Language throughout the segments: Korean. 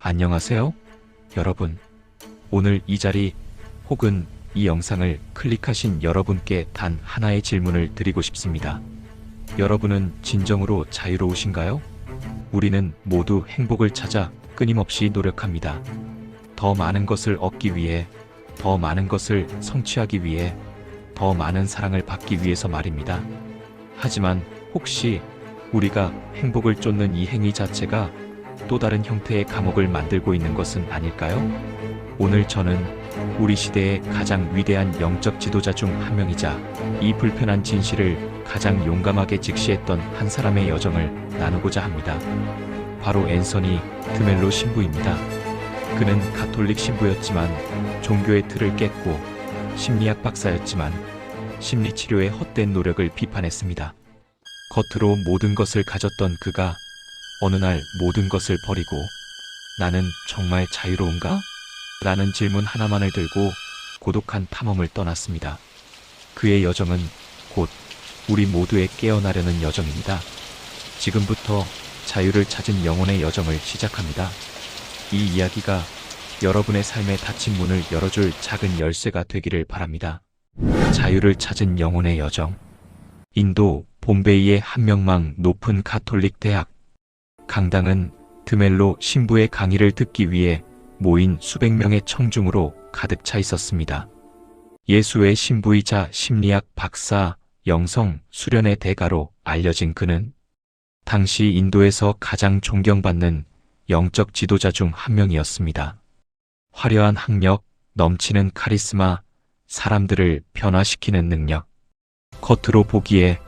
안녕하세요, 여러분. 오늘 이 자리 혹은 이 영상을 클릭하신 여러분께 단 하나의 질문을 드리고 싶습니다. 여러분은 진정으로 자유로우신가요? 우리는 모두 행복을 찾아 끊임없이 노력합니다. 더 많은 것을 얻기 위해, 더 많은 것을 성취하기 위해, 더 많은 사랑을 받기 위해서 말입니다. 하지만 혹시 우리가 행복을 쫓는 이 행위 자체가 또 다른 형태의 감옥을 만들고 있는 것은 아닐까요? 오늘 저는 우리 시대의 가장 위대한 영적 지도자 중 한 명이자 이 불편한 진실을 가장 용감하게 직시했던 한 사람의 여정을 나누고자 합니다. 바로 앤서니 드멜로 신부입니다. 그는 가톨릭 신부였지만 종교의 틀을 깼고, 심리학 박사였지만 심리치료의 헛된 노력을 비판했습니다. 겉으로 모든 것을 가졌던 그가 어느 날 모든 것을 버리고 나는 정말 자유로운가? 라는 질문 하나만을 들고 고독한 탐험을 떠났습니다. 그의 여정은 곧 우리 모두의 깨어나려는 여정입니다. 지금부터 자유를 찾은 영혼의 여정을 시작합니다. 이 이야기가 여러분의 삶에 닫힌 문을 열어줄 작은 열쇠가 되기를 바랍니다. 자유를 찾은 영혼의 여정. 인도 봄베이의 한 명망 높은 가톨릭 대학. 강당은 드멜로 신부의 강의를 듣기 위해 모인 수백 명의 청중으로 가득 차 있었습니다. 예수의 신부이자 심리학 박사, 영성 수련의 대가로 알려진 그는 당시 인도에서 가장 존경받는 영적 지도자 중 한 명이었습니다. 화려한 학력, 넘치는 카리스마, 사람들을 변화시키는 능력. 겉으로 보기에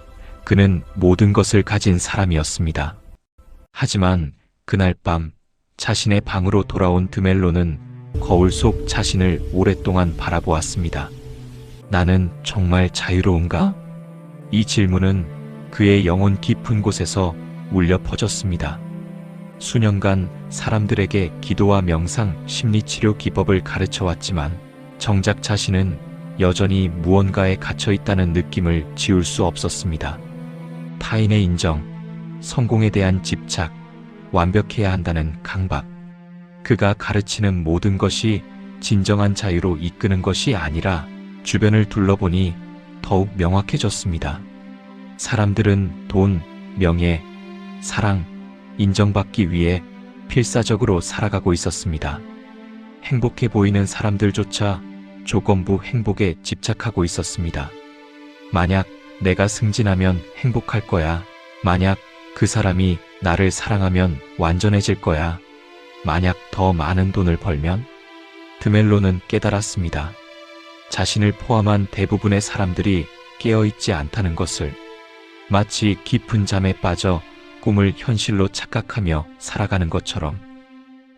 그는 모든 것을 가진 사람이었습니다. 하지만 그날 밤 자신의 방으로 돌아온 드멜로는 거울 속 자신을 오랫동안 바라보았습니다. 나는 정말 자유로운가? 이 질문은 그의 영혼 깊은 곳에서 울려 퍼졌습니다. 수년간 사람들에게 기도와 명상, 심리치료 기법을 가르쳐왔지만 정작 자신은 여전히 무언가에 갇혀 있다는 느낌을 지울 수 없었습니다. 타인의 인정, 성공에 대한 집착, 완벽해야 한다는 강박. 그가 가르치는 모든 것이 진정한 자유로 이끄는 것이 아니라 주변을 둘러보니 더욱 명확해졌습니다. 사람들은 돈, 명예, 사랑, 인정받기 위해 필사적으로 살아가고 있었습니다. 행복해 보이는 사람들조차 조건부 행복에 집착하고 있었습니다. 만약 내가 승진하면 행복할 거야. 만약 그 사람이 나를 사랑하면 완전해질 거야. 만약 더 많은 돈을 벌면. 드멜로는 깨달았습니다. 자신을 포함한 대부분의 사람들이 깨어있지 않다는 것을. 마치 깊은 잠에 빠져 꿈을 현실로 착각하며 살아가는 것처럼.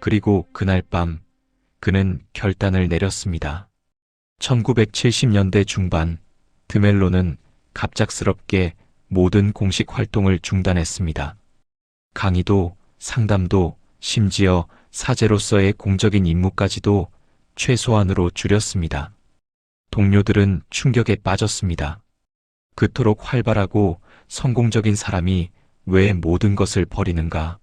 그리고 그날 밤 그는 결단을 내렸습니다. 1970년대 중반 드멜로는 갑작스럽게 모든 공식 활동을 중단했습니다. 강의도, 상담도, 심지어 사제로서의 공적인 임무까지도 최소한으로 줄였습니다. 동료들은 충격에 빠졌습니다. 그토록 활발하고 성공적인 사람이 왜 모든 것을 버리는가?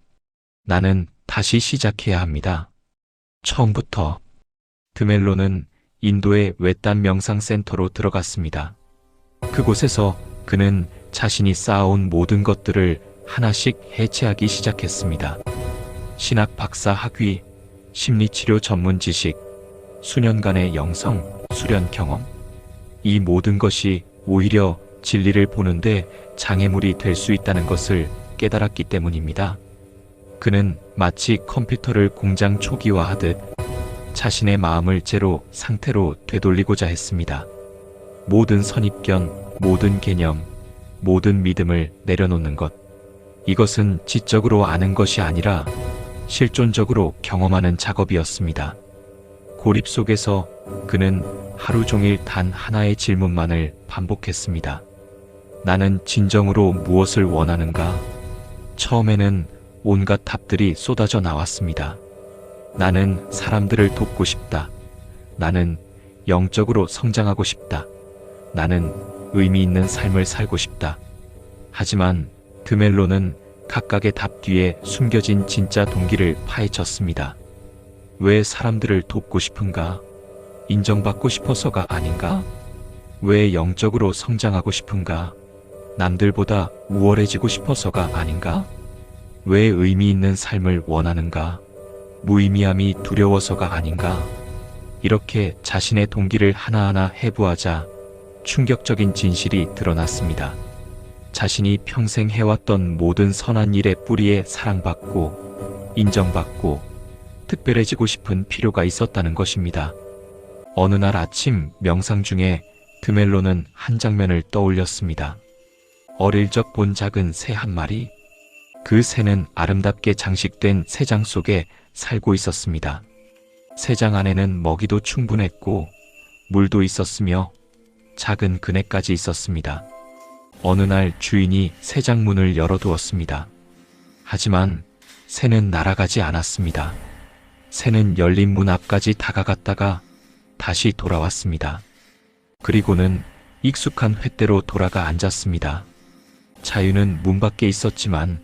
나는 다시 시작해야 합니다. 처음부터. 드멜로는 인도의 외딴 명상센터로 들어갔습니다. 그곳에서 그는 자신이 쌓아온 모든 것들을 하나씩 해체하기 시작했습니다. 신학 박사 학위, 심리치료 전문 지식, 수년간의 영성, 수련 경험. 이 모든 것이 오히려 진리를 보는데 장애물이 될 수 있다는 것을 깨달았기 때문입니다. 그는 마치 컴퓨터를 공장 초기화하듯 자신의 마음을 제로 상태로 되돌리고자 했습니다. 모든 선입견, 모든 개념, 모든 믿음을 내려놓는 것. 이것은 지적으로 아는 것이 아니라 실존적으로 경험하는 작업이었습니다. 고립 속에서 그는 하루 종일 단 하나의 질문만을 반복했습니다. 나는 진정으로 무엇을 원하는가? 처음에는 온갖 답들이 쏟아져 나왔습니다. 나는 사람들을 돕고 싶다. 나는 영적으로 성장하고 싶다. 나는 의미 있는 삶을 살고 싶다. 하지만 드멜로는 각각의 답 뒤에 숨겨진 진짜 동기를 파헤쳤습니다. 왜 사람들을 돕고 싶은가? 인정받고 싶어서가 아닌가? 왜 영적으로 성장하고 싶은가? 남들보다 우월해지고 싶어서가 아닌가? 왜 의미 있는 삶을 원하는가? 무의미함이 두려워서가 아닌가? 이렇게 자신의 동기를 하나하나 해부하자 충격적인 진실이 드러났습니다. 자신이 평생 해왔던 모든 선한 일의 뿌리에 사랑받고 인정받고 특별해지고 싶은 필요가 있었다는 것입니다. 어느 날 아침 명상 중에 드멜로는 한 장면을 떠올렸습니다. 어릴 적 본 작은 새 한 마리. 그 새는 아름답게 장식된 새장 속에 살고 있었습니다. 새장 안에는 먹이도 충분했고 물도 있었으며 작은 그네까지 있었습니다. 어느 날 주인이 새장 문을 열어두었습니다. 하지만 새는 날아가지 않았습니다. 새는 열린 문 앞까지 다가갔다가 다시 돌아왔습니다. 그리고는 익숙한 횃대로 돌아가 앉았습니다. 자유는 문 밖에 있었지만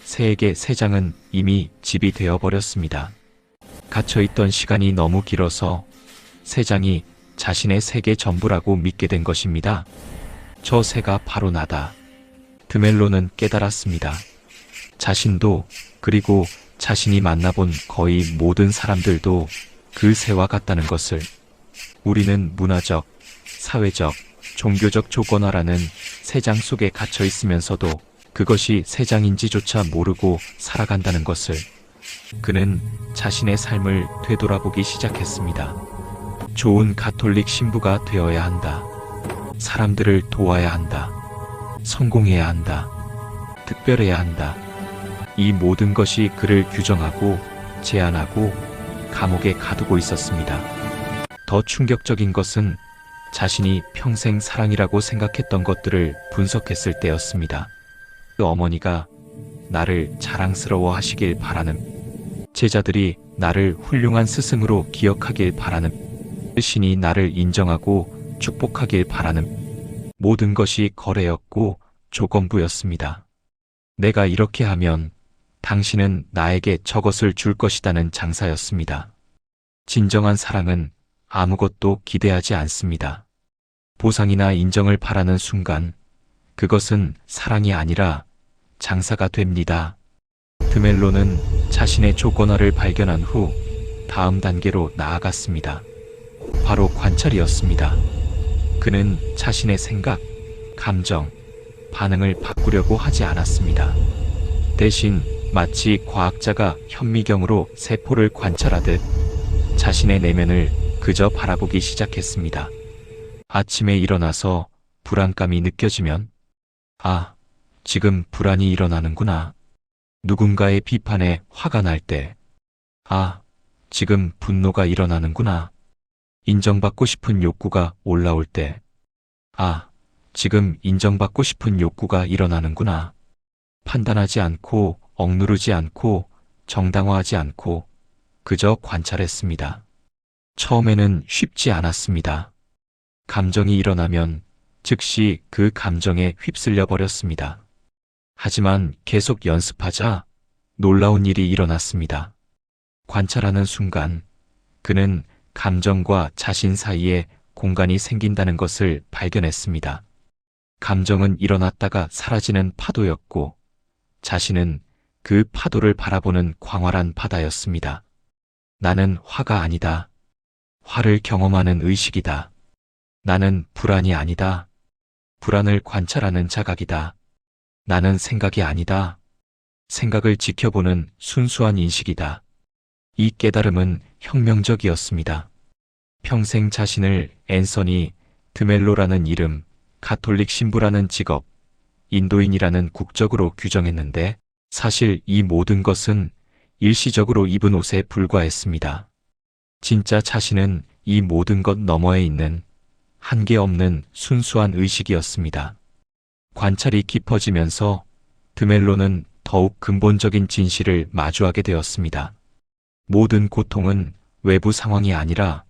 새에게 새장은 이미 집이 되어버렸습니다. 갇혀있던 시간이 너무 길어서 새장이 자신의 세계 전부라고 믿게 된 것입니다. 저 새가 바로 나다. 드멜로는 깨달았습니다. 자신도 그리고 자신이 만나본 거의 모든 사람들도 그 새와 같다는 것을. 우리는 문화적, 사회적, 종교적 조건화라는 새장 속에 갇혀 있으면서도 그것이 새장인지조차 모르고 살아간다는 것을. 그는 자신의 삶을 되돌아보기 시작했습니다. 좋은 가톨릭 신부가 되어야 한다. 사람들을 도와야 한다. 성공해야 한다. 특별해야 한다. 이 모든 것이 그를 규정하고 제한하고 감옥에 가두고 있었습니다. 더 충격적인 것은 자신이 평생 사랑이라고 생각했던 것들을 분석했을 때였습니다. 그 어머니가 나를 자랑스러워 하시길 바라는, 제자들이 나를 훌륭한 스승으로 기억하길 바라는, 신이 나를 인정하고 축복하길 바라는 모든 것이 거래였고 조건부였습니다. 내가 이렇게 하면 당신은 나에게 저것을 줄 것이다는 장사였습니다. 진정한 사랑은 아무것도 기대하지 않습니다. 보상이나 인정을 바라는 순간 그것은 사랑이 아니라 장사가 됩니다. 드멜로는 자신의 조건화를 발견한 후 다음 단계로 나아갔습니다. 바로 관찰이었습니다. 그는 자신의 생각, 감정, 반응을 바꾸려고 하지 않았습니다. 대신 마치 과학자가 현미경으로 세포를 관찰하듯 자신의 내면을 그저 바라보기 시작했습니다. 아침에 일어나서 불안감이 느껴지면, 아, 지금 불안이 일어나는구나. 누군가의 비판에 화가 날 때, 아, 지금 분노가 일어나는구나. 인정받고 싶은 욕구가 올라올 때, 아, 지금 인정받고 싶은 욕구가 일어나는구나. 판단하지 않고 억누르지 않고 정당화하지 않고 그저 관찰했습니다. 처음에는 쉽지 않았습니다. 감정이 일어나면 즉시 그 감정에 휩쓸려 버렸습니다. 하지만 계속 연습하자 놀라운 일이 일어났습니다. 관찰하는 순간 그는 감정과 자신 사이에 공간이 생긴다는 것을 발견했습니다. 감정은 일어났다가 사라지는 파도였고 자신은 그 파도를 바라보는 광활한 바다였습니다. 나는 화가 아니다. 화를 경험하는 의식이다. 나는 불안이 아니다. 불안을 관찰하는 자각이다. 나는 생각이 아니다. 생각을 지켜보는 순수한 인식이다. 이 깨달음은 혁명적이었습니다. 평생 자신을 앤서니 드멜로라는 이름, 가톨릭 신부라는 직업, 인도인이라는 국적으로 규정했는데 사실 이 모든 것은 일시적으로 입은 옷에 불과했습니다. 진짜 자신은 이 모든 것 너머에 있는 한계 없는 순수한 의식이었습니다. 관찰이 깊어지면서 드멜로는 더욱 근본적인 진실을 마주하게 되었습니다. 모든 고통은 외부 상황이 아니라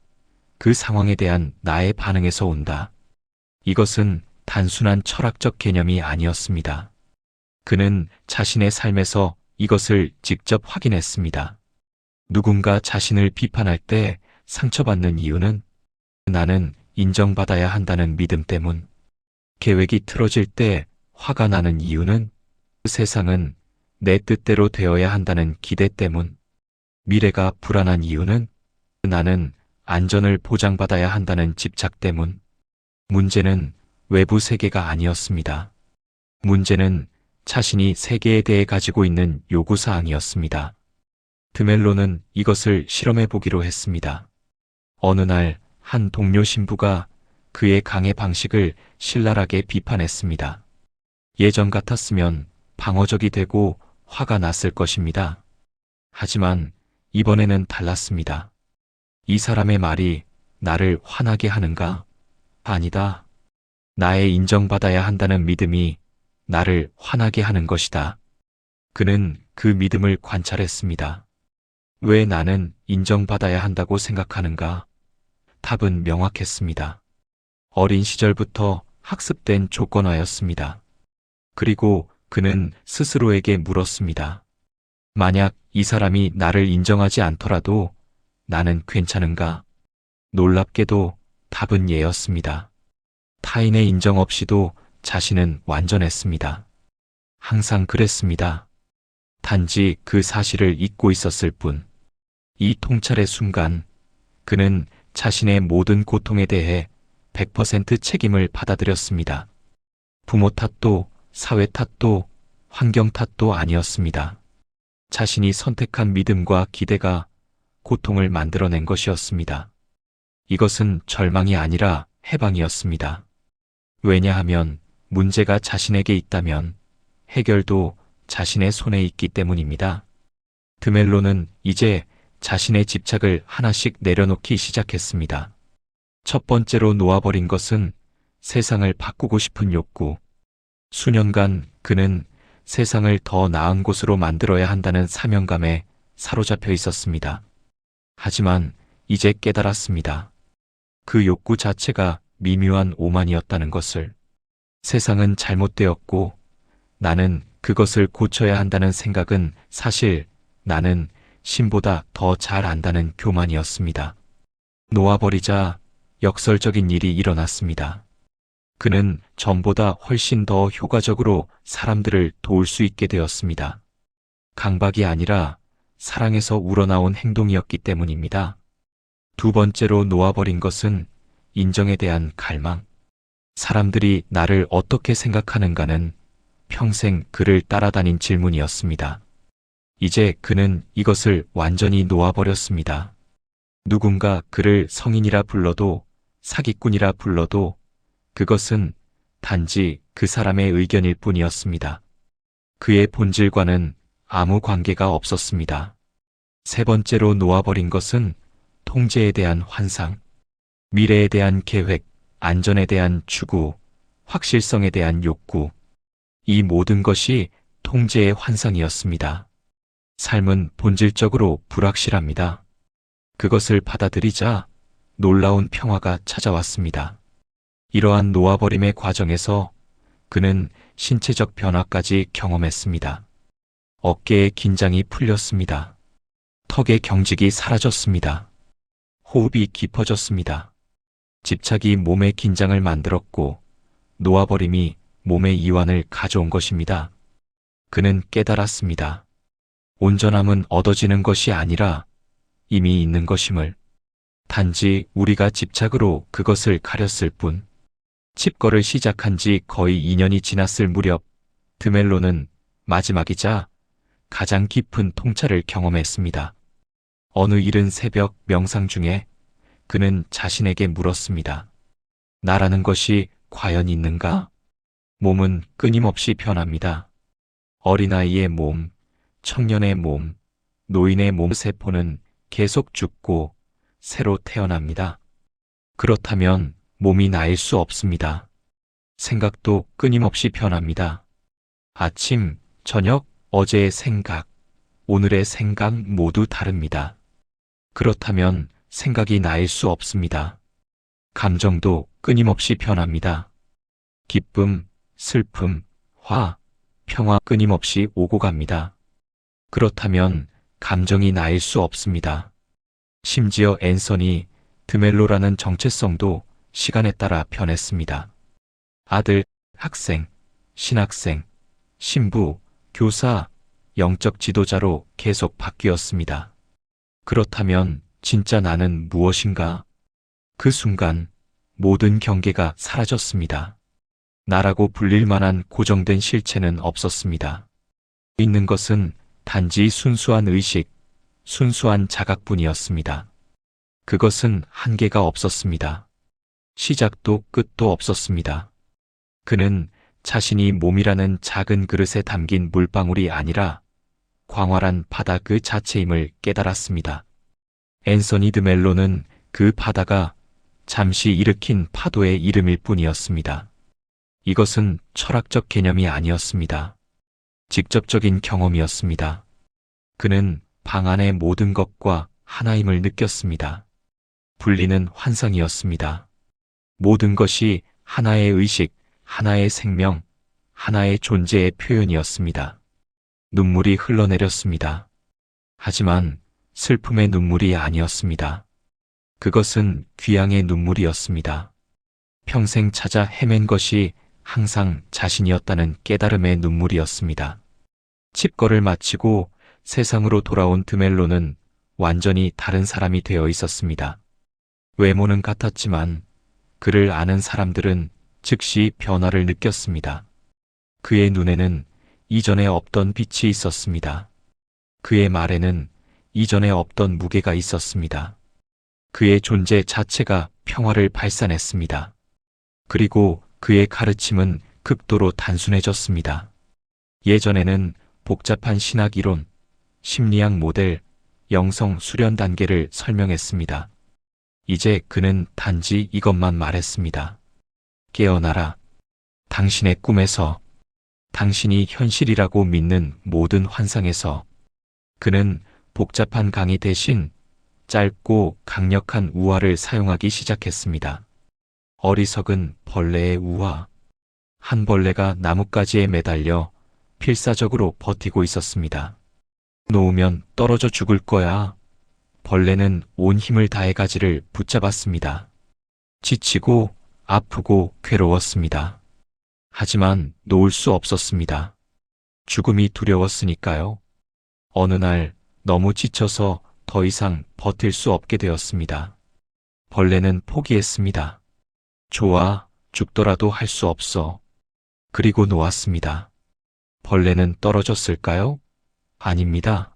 그 상황에 대한 나의 반응에서 온다. 이것은 단순한 철학적 개념이 아니었습니다. 그는 자신의 삶에서 이것을 직접 확인했습니다. 누군가 자신을 비판할 때 상처받는 이유는 나는 인정받아야 한다는 믿음 때문. 계획이 틀어질 때 화가 나는 이유는 세상은 내 뜻대로 되어야 한다는 기대 때문. 미래가 불안한 이유는 나는 안전을 보장받아야 한다는 집착 때문. 문제는 외부 세계가 아니었습니다. 문제는 자신이 세계에 대해 가지고 있는 요구사항이었습니다. 드멜로는 이것을 실험해 보기로 했습니다. 어느 날 한 동료 신부가 그의 강의 방식을 신랄하게 비판했습니다. 예전 같았으면 방어적이 되고 화가 났을 것입니다. 하지만 이번에는 달랐습니다. 이 사람의 말이 나를 화나게 하는가? 아니다. 나의 인정받아야 한다는 믿음이 나를 화나게 하는 것이다. 그는 그 믿음을 관찰했습니다. 왜 나는 인정받아야 한다고 생각하는가? 답은 명확했습니다. 어린 시절부터 학습된 조건화였습니다. 그리고 그는 스스로에게 물었습니다. 만약 이 사람이 나를 인정하지 않더라도 나는 괜찮은가? 놀랍게도 답은 예였습니다. 타인의 인정 없이도 자신은 완전했습니다. 항상 그랬습니다. 단지 그 사실을 잊고 있었을 뿐. 이 통찰의 순간 그는 자신의 모든 고통에 대해 100% 책임을 받아들였습니다. 부모 탓도 사회 탓도 환경 탓도 아니었습니다. 자신이 선택한 믿음과 기대가 고통을 만들어낸 것이었습니다. 이것은 절망이 아니라 해방이었습니다. 왜냐하면 문제가 자신에게 있다면 해결도 자신의 손에 있기 때문입니다. 드멜로는 이제 자신의 집착을 하나씩 내려놓기 시작했습니다. 첫 번째로 놓아버린 것은 세상을 바꾸고 싶은 욕구. 수년간 그는 세상을 더 나은 곳으로 만들어야 한다는 사명감에 사로잡혀 있었습니다. 하지만 이제 깨달았습니다. 그 욕구 자체가 미묘한 오만이었다는 것을. 세상은 잘못되었고 나는 그것을 고쳐야 한다는 생각은 사실 나는 신보다 더 잘 안다는 교만이었습니다. 놓아버리자 역설적인 일이 일어났습니다. 그는 전보다 훨씬 더 효과적으로 사람들을 도울 수 있게 되었습니다. 강박이 아니라 사랑에서 우러나온 행동이었기 때문입니다. 두 번째로 놓아버린 것은 인정에 대한 갈망. 사람들이 나를 어떻게 생각하는가는 평생 그를 따라다닌 질문이었습니다. 이제 그는 이것을 완전히 놓아버렸습니다. 누군가 그를 성인이라 불러도 사기꾼이라 불러도 그것은 단지 그 사람의 의견일 뿐이었습니다. 그의 본질과는 아무 관계가 없었습니다. 세 번째로 놓아버린 것은 통제에 대한 환상, 미래에 대한 계획, 안전에 대한 추구, 확실성에 대한 욕구. 이 모든 것이 통제의 환상이었습니다. 삶은 본질적으로 불확실합니다. 그것을 받아들이자 놀라운 평화가 찾아왔습니다. 이러한 놓아버림의 과정에서 그는 신체적 변화까지 경험했습니다. 어깨의 긴장이 풀렸습니다. 턱의 경직이 사라졌습니다. 호흡이 깊어졌습니다. 집착이 몸의 긴장을 만들었고 놓아버림이 몸의 이완을 가져온 것입니다. 그는 깨달았습니다. 온전함은 얻어지는 것이 아니라 이미 있는 것임을. 단지 우리가 집착으로 그것을 가렸을 뿐. 칩거를 시작한 지 거의 2년이 지났을 무렵 드멜로는 마지막이자 가장 깊은 통찰을 경험했습니다. 어느 이른 새벽 명상 중에 그는 자신에게 물었습니다. 나라는 것이 과연 있는가? 몸은 끊임없이 변합니다. 어린아이의 몸, 청년의 몸, 노인의 몸 세포는 계속 죽고 새로 태어납니다. 그렇다면 몸이 나일 수 없습니다. 생각도 끊임없이 변합니다. 아침, 저녁, 어제의 생각, 오늘의 생각 모두 다릅니다. 그렇다면 생각이 나일 수 없습니다. 감정도 끊임없이 변합니다. 기쁨, 슬픔, 화, 평화 끊임없이 오고 갑니다. 그렇다면 감정이 나일 수 없습니다. 심지어 앤서니 드멜로라는 정체성도 시간에 따라 변했습니다. 아들, 학생, 신학생, 신부, 교사, 영적 지도자로 계속 바뀌었습니다. 그렇다면 진짜 나는 무엇인가? 그 순간 모든 경계가 사라졌습니다. 나라고 불릴 만한 고정된 실체는 없었습니다. 있는 것은 단지 순수한 의식, 순수한 자각뿐이었습니다. 그것은 한계가 없었습니다. 시작도 끝도 없었습니다. 그는 자신이 몸이라는 작은 그릇에 담긴 물방울이 아니라 광활한 바다 그 자체임을 깨달았습니다. 앤서니 드멜로는 그 바다가 잠시 일으킨 파도의 이름일 뿐이었습니다. 이것은 철학적 개념이 아니었습니다. 직접적인 경험이었습니다. 그는 방 안의 모든 것과 하나임을 느꼈습니다. 분리는 환상이었습니다. 모든 것이 하나의 의식, 하나의 생명, 하나의 존재의 표현이었습니다. 눈물이 흘러내렸습니다. 하지만 슬픔의 눈물이 아니었습니다. 그것은 귀향의 눈물이었습니다. 평생 찾아 헤맨 것이 항상 자신이었다는 깨달음의 눈물이었습니다. 칩거를 마치고 세상으로 돌아온 드멜로는 완전히 다른 사람이 되어 있었습니다. 외모는 같았지만 그를 아는 사람들은 즉시 변화를 느꼈습니다. 그의 눈에는 이전에 없던 빛이 있었습니다. 그의 말에는 이전에 없던 무게가 있었습니다. 그의 존재 자체가 평화를 발산했습니다. 그리고 그의 가르침은 극도로 단순해졌습니다. 예전에는 복잡한 신학 이론, 심리학 모델, 영성 수련 단계를 설명했습니다. 이제 그는 단지 이것만 말했습니다. 깨어나라. 당신의 꿈에서, 당신이 현실이라고 믿는 모든 환상에서. 그는 복잡한 강의 대신 짧고 강력한 우화를 사용하기 시작했습니다. 어리석은 벌레의 우화. 한 벌레가 나뭇가지에 매달려 필사적으로 버티고 있었습니다. 놓으면 떨어져 죽을 거야. 벌레는 온 힘을 다해 가지를 붙잡았습니다. 지치고 아프고 괴로웠습니다. 하지만 놓을 수 없었습니다. 죽음이 두려웠으니까요. 어느 날 너무 지쳐서 더 이상 버틸 수 없게 되었습니다. 벌레는 포기했습니다. 좋아, 죽더라도 할 수 없어. 그리고 놓았습니다. 벌레는 떨어졌을까요? 아닙니다.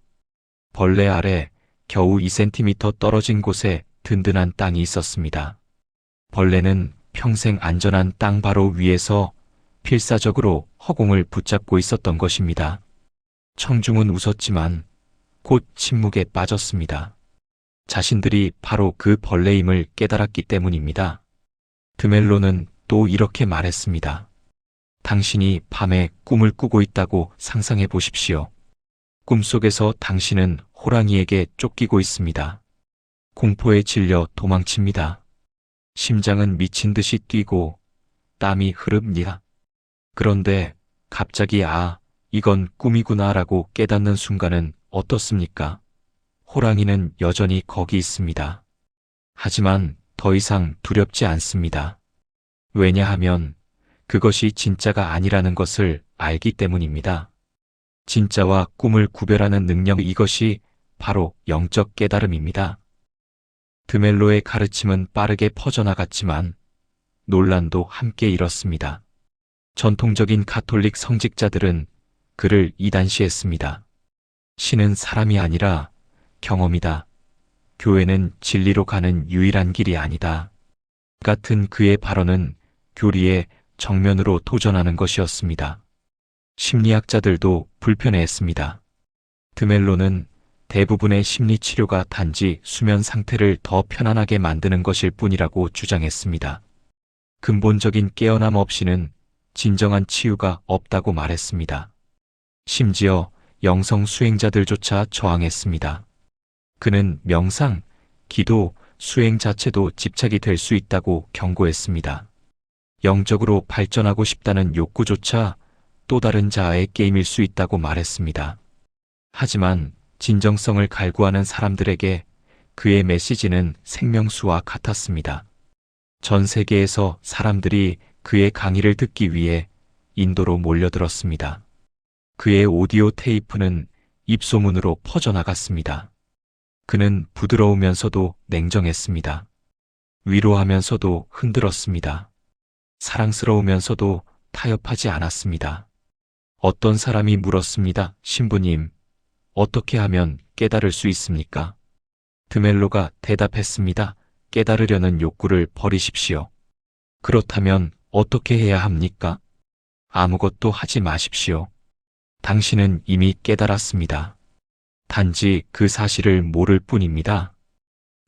벌레 아래 겨우 2cm 떨어진 곳에 든든한 땅이 있었습니다. 벌레는 평생 안전한 땅 바로 위에서 필사적으로 허공을 붙잡고 있었던 것입니다. 청중은 웃었지만 곧 침묵에 빠졌습니다. 자신들이 바로 그 벌레임을 깨달았기 때문입니다. 드멜로는 또 이렇게 말했습니다. 당신이 밤에 꿈을 꾸고 있다고 상상해 보십시오. 꿈속에서 당신은 호랑이에게 쫓기고 있습니다. 공포에 질려 도망칩니다. 심장은 미친 듯이 뛰고 땀이 흐릅니다. 그런데 갑자기 이건 꿈이구나라고 깨닫는 순간은 어떻습니까? 호랑이는 여전히 거기 있습니다. 하지만 더 이상 두렵지 않습니다. 왜냐하면 그것이 진짜가 아니라는 것을 알기 때문입니다. 진짜와 꿈을 구별하는 능력, 이것이 바로 영적 깨달음입니다. 드멜로의 가르침은 빠르게 퍼져나갔지만 논란도 함께 일었습니다. 전통적인 가톨릭 성직자들은 그를 이단시했습니다. 신은 사람이 아니라 경험이다. 교회는 진리로 가는 유일한 길이 아니다. 같은 그의 발언은 교리에 정면으로 도전하는 것이었습니다. 심리학자들도 불편해했습니다. 드멜로는 대부분의 심리치료가 단지 수면 상태를 더 편안하게 만드는 것일 뿐이라고 주장했습니다. 근본적인 깨어남 없이는 진정한 치유가 없다고 말했습니다. 심지어 영성 수행자들조차 저항했습니다. 그는 명상, 기도, 수행 자체도 집착이 될 수 있다고 경고했습니다. 영적으로 발전하고 싶다는 욕구조차 또 다른 자아의 게임일 수 있다고 말했습니다. 하지만 진정성을 갈구하는 사람들에게 그의 메시지는 생명수와 같았습니다. 전 세계에서 사람들이 그의 강의를 듣기 위해 인도로 몰려들었습니다. 그의 오디오 테이프는 입소문으로 퍼져나갔습니다. 그는 부드러우면서도 냉정했습니다. 위로하면서도 흔들었습니다. 사랑스러우면서도 타협하지 않았습니다. 어떤 사람이 물었습니다. 신부님, 어떻게 하면 깨달을 수 있습니까? 드멜로가 대답했습니다. 깨달으려는 욕구를 버리십시오. 그렇다면 어떻게 해야 합니까? 아무것도 하지 마십시오. 당신은 이미 깨달았습니다. 단지 그 사실을 모를 뿐입니다.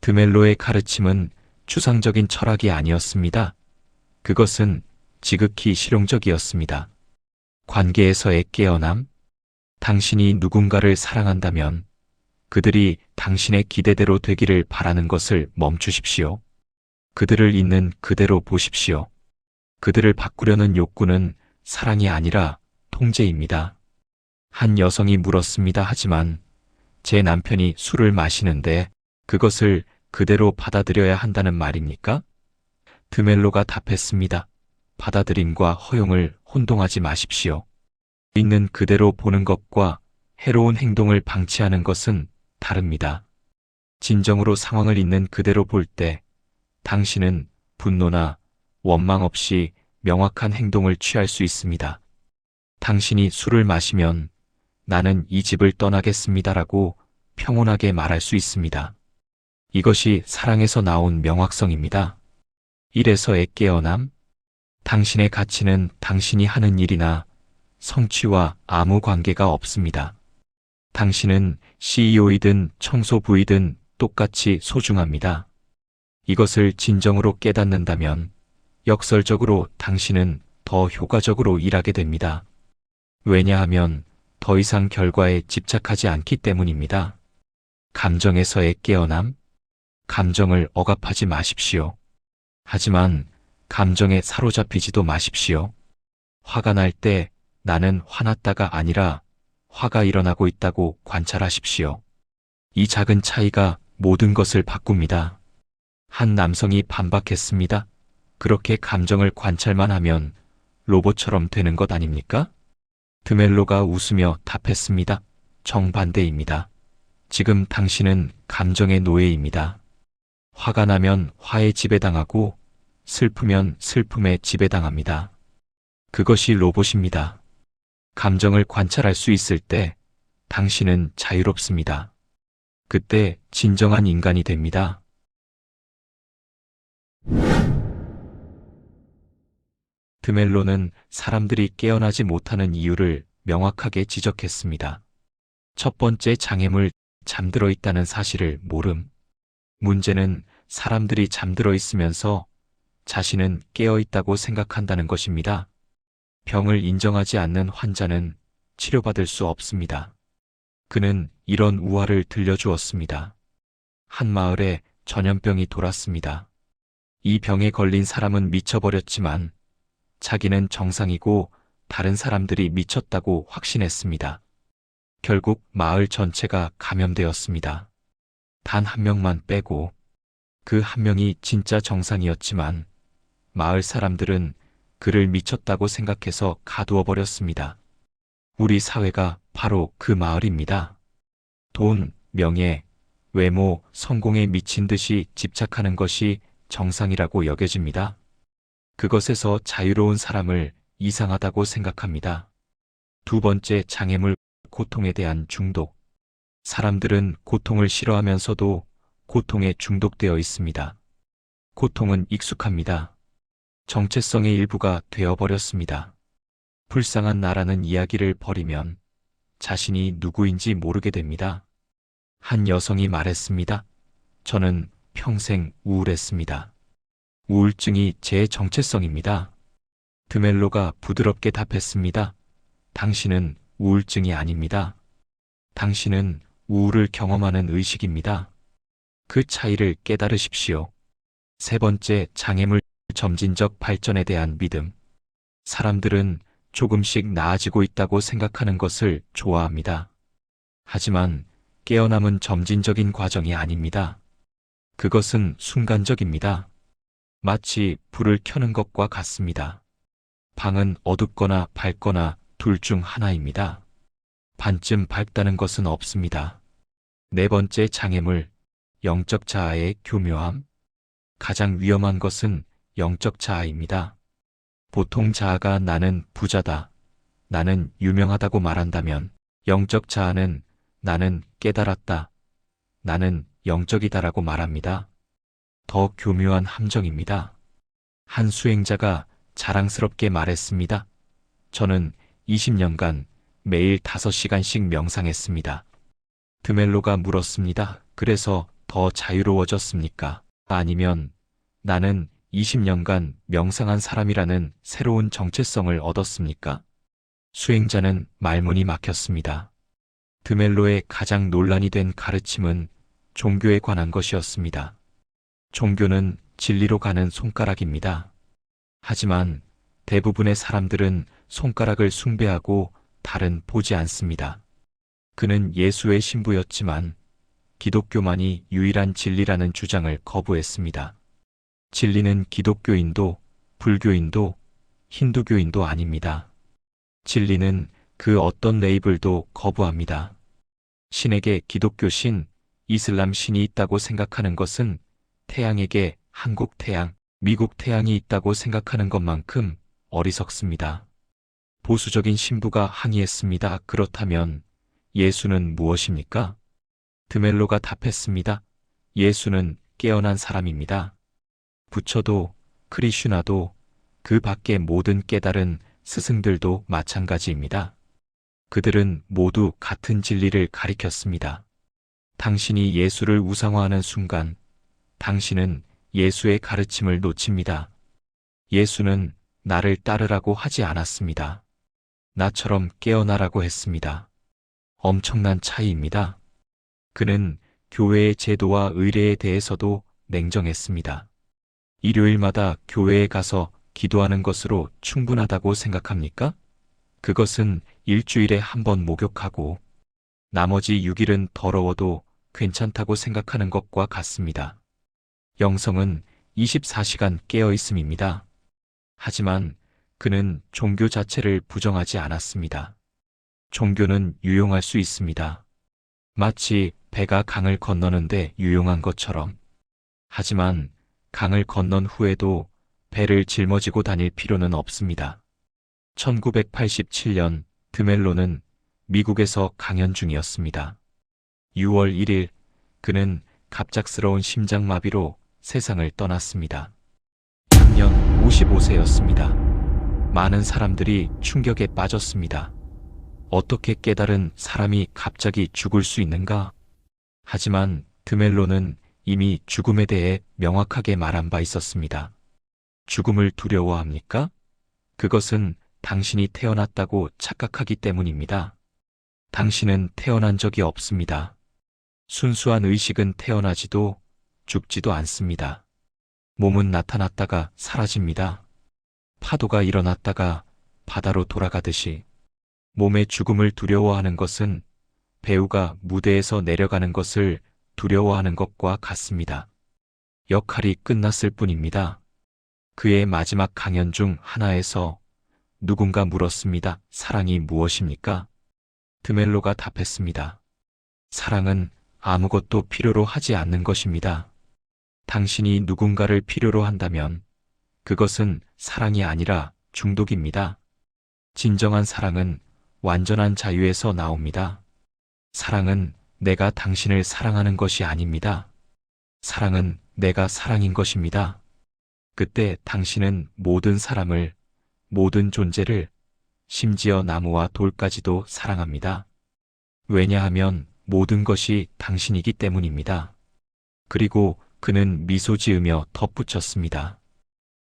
드멜로의 가르침은 추상적인 철학이 아니었습니다. 그것은 지극히 실용적이었습니다. 관계에서의 깨어남, 당신이 누군가를 사랑한다면 그들이 당신의 기대대로 되기를 바라는 것을 멈추십시오. 그들을 있는 그대로 보십시오. 그들을 바꾸려는 욕구는 사랑이 아니라 통제입니다. 한 여성이 물었습니다. 하지만 제 남편이 술을 마시는데 그것을 그대로 받아들여야 한다는 말입니까? 드멜로가 답했습니다. 받아들임과 허용을 혼동하지 마십시오. 있는 그대로 보는 것과 해로운 행동을 방치하는 것은 다릅니다. 진정으로 상황을 있는 그대로 볼 때 당신은 분노나 원망 없이 명확한 행동을 취할 수 있습니다. 당신이 술을 마시면 나는 이 집을 떠나겠습니다라고 평온하게 말할 수 있습니다. 이것이 사랑에서 나온 명확성입니다. 일에서의 깨어남, 당신의 가치는 당신이 하는 일이나 성취와 아무 관계가 없습니다. 당신은 CEO이든 청소부이든 똑같이 소중합니다. 이것을 진정으로 깨닫는다면 역설적으로 당신은 더 효과적으로 일하게 됩니다. 왜냐하면 더 이상 결과에 집착하지 않기 때문입니다. 감정에서의 깨어남, 감정을 억압하지 마십시오. 하지만 감정에 사로잡히지도 마십시오. 화가 날 때 나는 화났다가 아니라 화가 일어나고 있다고 관찰하십시오. 이 작은 차이가 모든 것을 바꿉니다. 한 남성이 반박했습니다. 그렇게 감정을 관찰만 하면 로봇처럼 되는 것 아닙니까? 드멜로가 웃으며 답했습니다. 정반대입니다. 지금 당신은 감정의 노예입니다. 화가 나면 화에 지배당하고 슬프면 슬픔에 지배당합니다. 그것이 로봇입니다. 감정을 관찰할 수 있을 때 당신은 자유롭습니다. 그때 진정한 인간이 됩니다. 드멜로는 사람들이 깨어나지 못하는 이유를 명확하게 지적했습니다. 첫 번째 장애물, 잠들어 있다는 사실을 모름. 문제는 사람들이 잠들어 있으면서 자신은 깨어 있다고 생각한다는 것입니다. 병을 인정하지 않는 환자는 치료받을 수 없습니다. 그는 이런 우화를 들려주었습니다. 한 마을에 전염병이 돌았습니다. 이 병에 걸린 사람은 미쳐버렸지만 자기는 정상이고 다른 사람들이 미쳤다고 확신했습니다. 결국 마을 전체가 감염되었습니다. 단 한 명만 빼고 그 한 명이 진짜 정상이었지만 마을 사람들은 그를 미쳤다고 생각해서 가두어 버렸습니다. 우리 사회가 바로 그 마을입니다. 돈, 명예, 외모, 성공에 미친 듯이 집착하는 것이 정상이라고 여겨집니다. 그것에서 자유로운 사람을 이상하다고 생각합니다. 두 번째 장애물, 고통에 대한 중독. 사람들은 고통을 싫어하면서도 고통에 중독되어 있습니다. 고통은 익숙합니다. 정체성의 일부가 되어버렸습니다. 불쌍한 나라는 이야기를 버리면 자신이 누구인지 모르게 됩니다. 한 여성이 말했습니다. 저는 평생 우울했습니다. 우울증이 제 정체성입니다. 드멜로가 부드럽게 답했습니다. 당신은 우울증이 아닙니다. 당신은 우울을 경험하는 의식입니다. 그 차이를 깨달으십시오. 세 번째 장애물, 점진적 발전에 대한 믿음. 사람들은 조금씩 나아지고 있다고 생각하는 것을 좋아합니다. 하지만 깨어남은 점진적인 과정이 아닙니다. 그것은 순간적입니다. 마치 불을 켜는 것과 같습니다. 방은 어둡거나 밝거나 둘 중 하나입니다. 반쯤 밝다는 것은 없습니다. 네 번째 장애물, 영적 자아의 교묘함. 가장 위험한 것은 영적 자아입니다. 보통 자아가 나는 부자다, 나는 유명하다고 말한다면 영적 자아는 나는 깨달았다, 나는 영적이다라고 말합니다. 더 교묘한 함정입니다. 한 수행자가 자랑스럽게 말했습니다. 저는 20년간 매일 5시간씩 명상했습니다. 드멜로가 물었습니다. 그래서 더 자유로워졌습니까? 아니면 나는 20년간 명상한 사람이라는 새로운 정체성을 얻었습니까? 수행자는 말문이 막혔습니다. 드멜로의 가장 논란이 된 가르침은 종교에 관한 것이었습니다. 종교는 진리로 가는 손가락입니다. 하지만 대부분의 사람들은 손가락을 숭배하고 달은 보지 않습니다. 그는 예수의 신부였지만 기독교만이 유일한 진리라는 주장을 거부했습니다. 진리는 기독교인도 불교인도 힌두교인도 아닙니다. 진리는 그 어떤 레이블도 거부합니다. 신에게 기독교 신, 이슬람 신이 있다고 생각하는 것은 태양에게 한국 태양, 미국 태양이 있다고 생각하는 것만큼 어리석습니다. 보수적인 신부가 항의했습니다. 그렇다면 예수는 무엇입니까? 드멜로가 답했습니다. 예수는 깨어난 사람입니다. 부처도 크리슈나도 그 밖의 모든 깨달은 스승들도 마찬가지입니다. 그들은 모두 같은 진리를 가리켰습니다. 당신이 예수를 우상화하는 순간 당신은 예수의 가르침을 놓칩니다. 예수는 나를 따르라고 하지 않았습니다. 나처럼 깨어나라고 했습니다. 엄청난 차이입니다. 그는 교회의 제도와 의례에 대해서도 냉정했습니다. 일요일마다 교회에 가서 기도하는 것으로 충분하다고 생각합니까? 그것은 일주일에 한 번 목욕하고 나머지 6일은 더러워도 괜찮다고 생각하는 것과 같습니다. 영성은 24시간 깨어 있음입니다. 하지만 그는 종교 자체를 부정하지 않았습니다. 종교는 유용할 수 있습니다. 마치 배가 강을 건너는데 유용한 것처럼. 하지만 강을 건넌 후에도 배를 짊어지고 다닐 필요는 없습니다. 1987년 드멜로는 미국에서 강연 중이었습니다. 6월 1일 그는 갑작스러운 심장마비로 세상을 떠났습니다. 당년 55세였습니다. 많은 사람들이 충격에 빠졌습니다. 어떻게 깨달은 사람이 갑자기 죽을 수 있는가? 하지만 드멜로는 이미 죽음에 대해 명확하게 말한 바 있었습니다. 죽음을 두려워합니까? 그것은 당신이 태어났다고 착각하기 때문입니다. 당신은 태어난 적이 없습니다. 순수한 의식은 태어나지도 죽지도 않습니다. 몸은 나타났다가 사라집니다. 파도가 일어났다가 바다로 돌아가듯이 몸의 죽음을 두려워하는 것은 배우가 무대에서 내려가는 것을 두려워하는 것과 같습니다. 역할이 끝났을 뿐입니다. 그의 마지막 강연 중 하나에서 누군가 물었습니다. 사랑이 무엇입니까? 드멜로가 답했습니다. 사랑은 아무것도 필요로 하지 않는 것입니다. 당신이 누군가를 필요로 한다면 그것은 사랑이 아니라 중독입니다. 진정한 사랑은 완전한 자유에서 나옵니다. 사랑은 내가 당신을 사랑하는 것이 아닙니다. 사랑은 내가 사랑인 것입니다. 그때 당신은 모든 사람을, 모든 존재를, 심지어 나무와 돌까지도 사랑합니다. 왜냐하면 모든 것이 당신이기 때문입니다. 그리고 그는 미소 지으며 덧붙였습니다.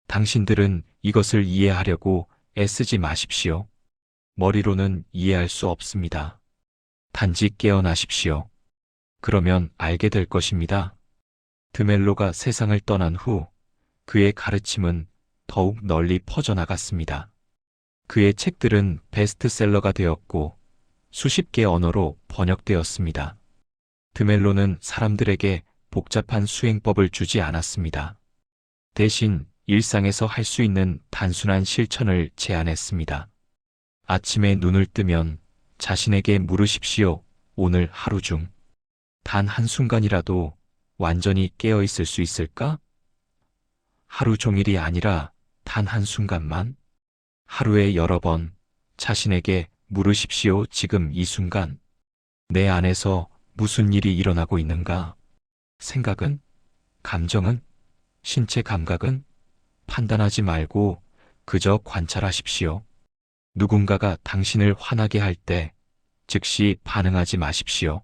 당신들은 이것을 이해하려고 애쓰지 마십시오. 머리로는 이해할 수 없습니다. 단지 깨어나십시오. 그러면 알게 될 것입니다. 드멜로가 세상을 떠난 후 그의 가르침은 더욱 널리 퍼져나갔습니다. 그의 책들은 베스트셀러가 되었고 수십 개 언어로 번역되었습니다. 드멜로는 사람들에게 복잡한 수행법을 주지 않았습니다. 대신 일상에서 할 수 있는 단순한 실천을 제안했습니다. 아침에 눈을 뜨면 자신에게 물으십시오. 오늘 하루 중 단 한순간이라도 완전히 깨어 있을 수 있을까? 하루 종일이 아니라 단 한순간만, 하루에 여러 번 자신에게 물으십시오. 지금 이 순간 내 안에서 무슨 일이 일어나고 있는가? 생각은? 감정은? 신체 감각은? 판단하지 말고 그저 관찰하십시오. 누군가가 당신을 화나게 할 때 즉시 반응하지 마십시오.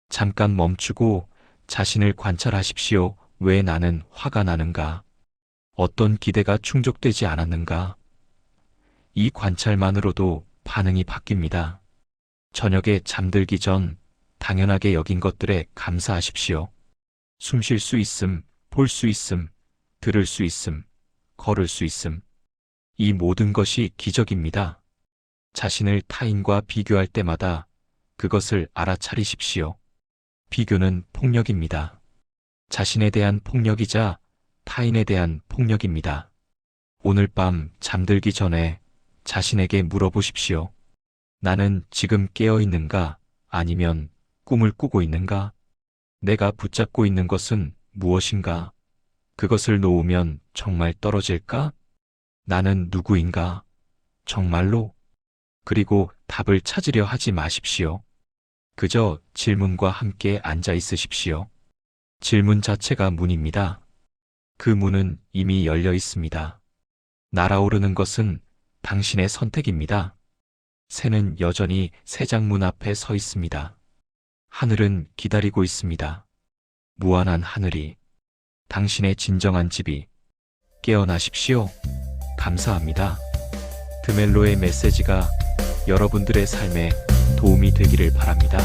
잠깐 멈추고 자신을 관찰하십시오. 왜 나는 화가 나는가? 어떤 기대가 충족되지 않았는가? 이 관찰만으로도 반응이 바뀝니다. 저녁에 잠들기 전 당연하게 여긴 것들에 감사하십시오. 숨 쉴 수 있음, 볼 수 있음, 들을 수 있음, 걸을 수 있음. 이 모든 것이 기적입니다. 자신을 타인과 비교할 때마다 그것을 알아차리십시오. 비교는 폭력입니다. 자신에 대한 폭력이자 타인에 대한 폭력입니다. 오늘 밤 잠들기 전에 자신에게 물어보십시오. 나는 지금 깨어 있는가? 아니면 꿈을 꾸고 있는가? 내가 붙잡고 있는 것은 무엇인가? 그것을 놓으면 정말 떨어질까? 나는 누구인가? 정말로? 그리고 답을 찾으려 하지 마십시오. 그저 질문과 함께 앉아 있으십시오. 질문 자체가 문입니다. 그 문은 이미 열려 있습니다. 날아오르는 것은 당신의 선택입니다. 새는 여전히 새장문 앞에 서 있습니다. 하늘은 기다리고 있습니다. 무한한 하늘이, 당신의 진정한 집이. 깨어나십시오. 감사합니다. 드멜로의 메시지가 여러분들의 삶에 도움이 되기를 바랍니다.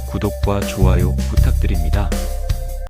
구독과 좋아요 부탁드립니다.